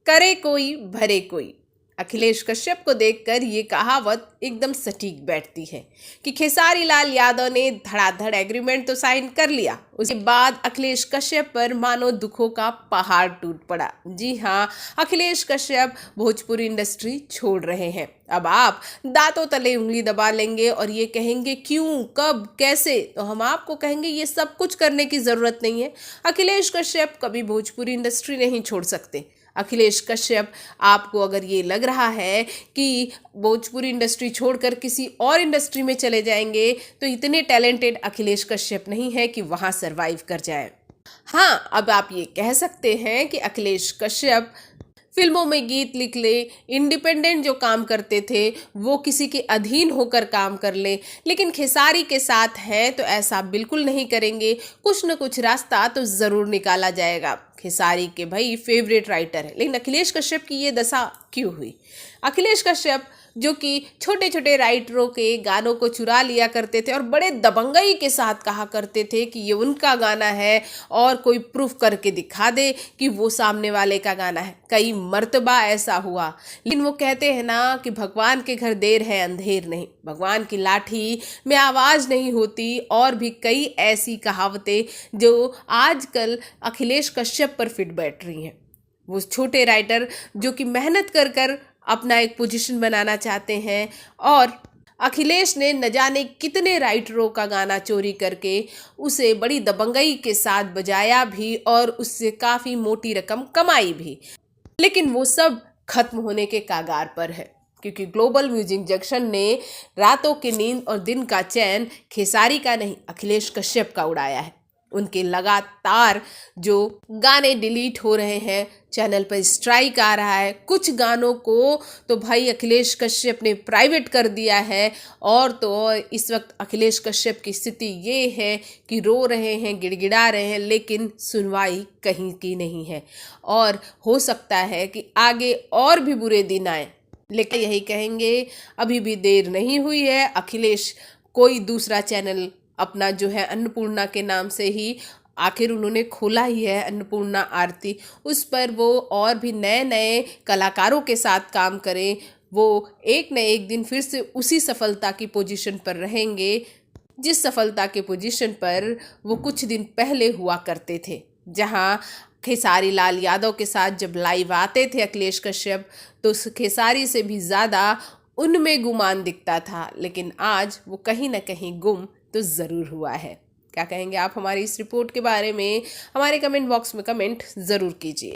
करे कोई भरे कोई। अखिलेश कश्यप को देखकर ये कहावत एकदम सटीक बैठती है कि खेसारी लाल यादव ने धड़ाधड़ एग्रीमेंट तो साइन कर लिया, उसके बाद अखिलेश कश्यप पर मानो दुखों का पहाड़ टूट पड़ा। जी हाँ, अखिलेश कश्यप भोजपुरी इंडस्ट्री छोड़ रहे हैं। अब आप दांतों तले उंगली दबा लेंगे और ये कहेंगे क्यों, कब, कैसे, तो हम आपको कहेंगे ये सब कुछ करने की जरूरत नहीं है। अखिलेश कश्यप कभी भोजपुरी इंडस्ट्री नहीं छोड़ सकते। अखिलेश कश्यप, आपको अगर ये लग रहा है कि भोजपुरी इंडस्ट्री छोड़कर किसी और इंडस्ट्री में चले जाएंगे, तो इतने टैलेंटेड अखिलेश कश्यप नहीं है कि वहां सरवाइव कर जाए। हाँ, अब आप ये कह सकते हैं कि अखिलेश कश्यप फिल्मों में गीत लिख ले, इंडिपेंडेंट जो काम करते थे वो किसी के अधीन होकर काम कर ले, लेकिन खेसारी के साथ हैं तो ऐसा बिल्कुल नहीं करेंगे। कुछ न कुछ रास्ता तो ज़रूर निकाला जाएगा। खेसारी के भाई फेवरेट राइटर है, लेकिन अखिलेश कश्यप की ये दशा क्यों हुई? अखिलेश कश्यप जो कि छोटे छोटे राइटरों के गानों को चुरा लिया करते थे और बड़े दबंगई के साथ कहा करते थे कि ये उनका गाना है और कोई प्रूफ करके दिखा दे कि वो सामने वाले का गाना है। कई मर्तबा ऐसा हुआ, लेकिन वो कहते हैं ना कि भगवान के घर देर है अंधेर नहीं, भगवान की लाठी में आवाज़ नहीं होती। और भी कई ऐसी कहावतें जो आजकल अखिलेश कश्यप पर फिट बैठ रही हैं। वो छोटे राइटर जो कि मेहनत कर कर अपना एक पोजीशन बनाना चाहते हैं, और अखिलेश ने न जाने कितने राइटरों का गाना चोरी करके उसे बड़ी दबंगई के साथ बजाया भी और उससे काफ़ी मोटी रकम कमाई भी। लेकिन वो सब खत्म होने के कागार पर है, क्योंकि ग्लोबल म्यूजिक जंक्शन ने रातों की नींद और दिन का चैन खेसारी का नहीं, अखिलेश कश्यप का उड़ाया है। उनके लगातार जो गाने डिलीट हो रहे हैं, चैनल पर स्ट्राइक आ रहा है, कुछ गानों को तो भाई अखिलेश कश्यप ने प्राइवेट कर दिया है। और तो और इस वक्त अखिलेश कश्यप की स्थिति ये है कि रो रहे हैं, गिड़गिड़ा रहे हैं, लेकिन सुनवाई कहीं की नहीं है। और हो सकता है कि आगे और भी बुरे दिन आए, लेकिन यही कहेंगे अभी भी देर नहीं हुई है। अखिलेश कोई दूसरा चैनल अपना जो है अन्नपूर्णा के नाम से ही आखिर उन्होंने खोला ही है, अन्नपूर्णा आरती, उस पर वो और भी नए नए कलाकारों के साथ काम करें। वो एक न एक दिन फिर से उसी सफलता की पोजीशन पर रहेंगे जिस सफलता के पोजीशन पर वो कुछ दिन पहले हुआ करते थे, जहां खेसारी लाल यादव के साथ जब लाइव आते थे अखिलेश कश्यप, तो खेसारी से भी ज़्यादा उनमें गुमान दिखता था। लेकिन आज वो कहीं ना कहीं गुम तो ज़रूर हुआ है। क्या कहेंगे आप हमारी इस रिपोर्ट के बारे में? हमारे कमेंट बॉक्स में कमेंट ज़रूर कीजिए।